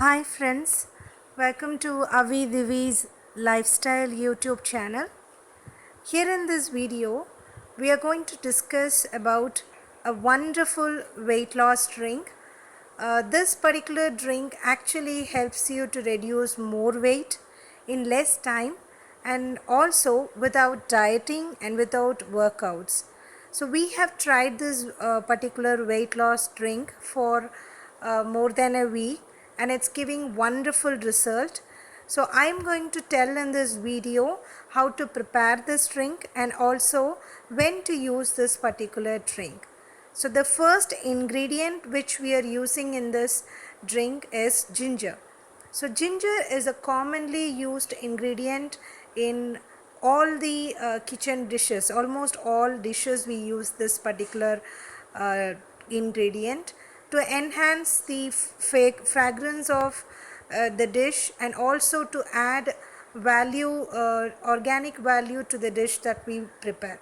Hi friends, welcome to Avi Divi's Lifestyle YouTube channel. Here in this video, we are going to discuss about a wonderful weight loss drink. This particular drink actually helps you to reduce more weight in less time and also without dieting and without workouts. So we have tried this particular weight loss drink for more than a week and it's giving wonderful result. So I'm going to tell in this video how to prepare this drink and also when to use this particular drink. So the first ingredient which we are using in this drink is ginger. So ginger is a commonly used ingredient in all the kitchen dishes. Almost all dishes we use this particular ingredient to enhance the fragrance of the dish and also to add value, organic value to the dish that we prepare.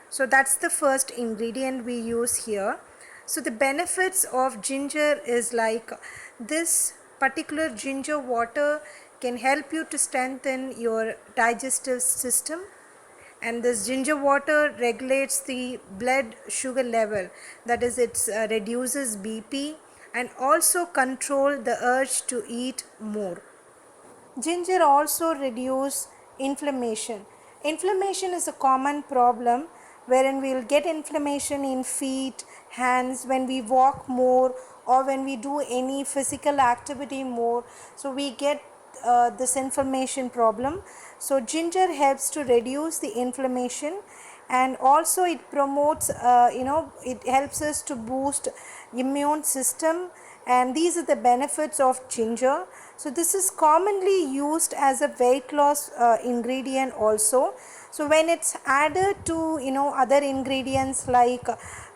So that's the first ingredient we use here. So the benefits of ginger is like this particular ginger water can help you to strengthen your digestive system, and this ginger water regulates the blood sugar level, that is it reduces BP and also control the urge to eat more. Ginger also reduces inflammation. Inflammation is a common problem wherein we will get inflammation in feet, hands when we walk more or when we do any physical activity more. So we get this inflammation problem. So ginger helps to reduce the inflammation and also it promotes it helps us to boost immune system, and these are the benefits of ginger. So this is commonly used as a weight loss ingredient also. So when it's added to other ingredients like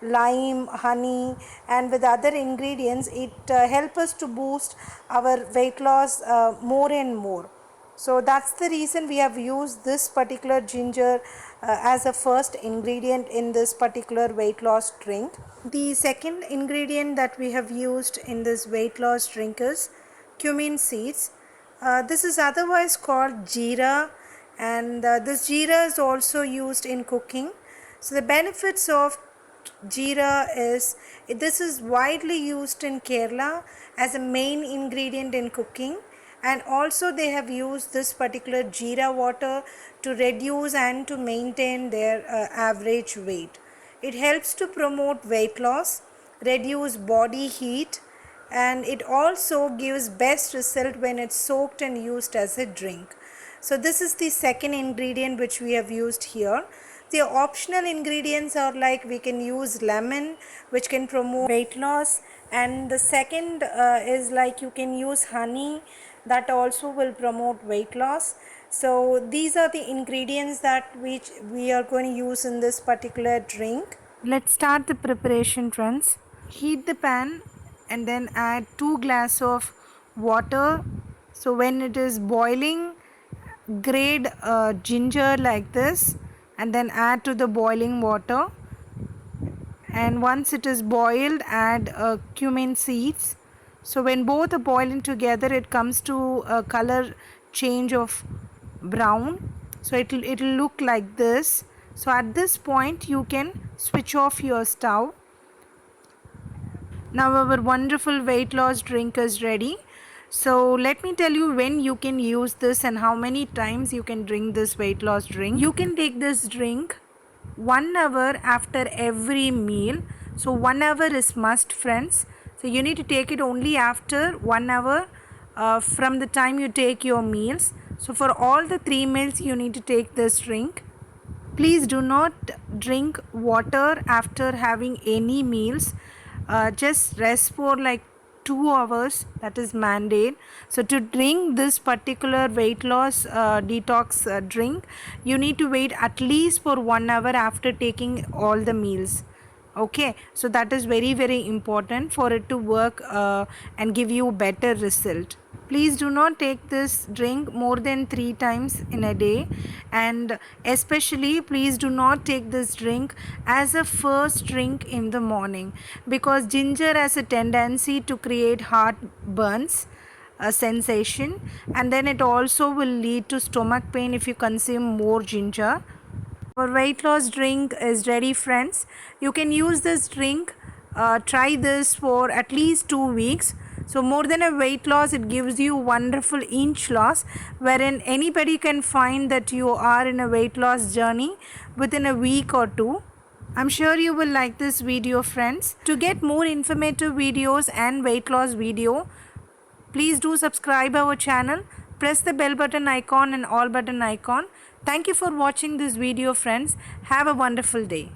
lime, honey and with other ingredients, it helps us to boost our weight loss more and more. So that's the reason we have used this particular ginger as a first ingredient in this particular weight loss drink. The second ingredient that we have used in this weight loss drink is cumin seeds. This is otherwise called jeera, and this jeera is also used in cooking. So the benefits of jeera is this is widely used in Kerala as a main ingredient in cooking, and also they have used this particular jeera water to reduce and to maintain their average weight. It helps to promote weight loss, reduce body heat, and it also gives best result when it's soaked and used as a drink. So this is the second ingredient which we have used here. The optional ingredients are like we can use lemon which can promote weight loss, and the second is like you can use honey that also will promote weight loss. So these are the ingredients that which we are going to use in this particular drink. Let's start the preparation, friends. Heat the pan and then add 2 glasses of water. So when it is boiling, grate ginger like this and then add to the boiling water, and once it is boiled add cumin seeds. So when both are boiling together, it comes to a color change of brown, so it'll look like this. So at this point you can switch off your stove. Now our wonderful weight loss drink is ready. So let me tell you when you can use this and how many times you can drink this weight loss drink. You can take this drink 1 hour after every meal. So 1 hour is must, friends. So you need to take it only after 1 hour from the time you take your meals. So for all the 3 meals you need to take this drink. Please do not drink water after having any meals. Just rest for like 2 hours, that is mandate. So to drink this particular weight loss detox drink, you need to wait at least for 1 hour after taking all the meals. Okay, so that is very important for it to work and give you better result. Please do not take this drink more than 3 times in a day, and especially please do not take this drink as a first drink in the morning, because ginger has a tendency to create heartburns sensation, and then it also will lead to stomach pain if you consume more ginger. Our weight loss drink is ready, friends. You can use this drink. Try this for at least 2 weeks. So more than a weight loss, it gives you wonderful inch loss, wherein anybody can find that you are in a weight loss journey within a week or two. I'm sure you will like this video, friends. To get more informative videos and weight loss video, please do subscribe our channel. Press the bell button icon and all button icon. Thank you for watching this video, friends. Have a wonderful day.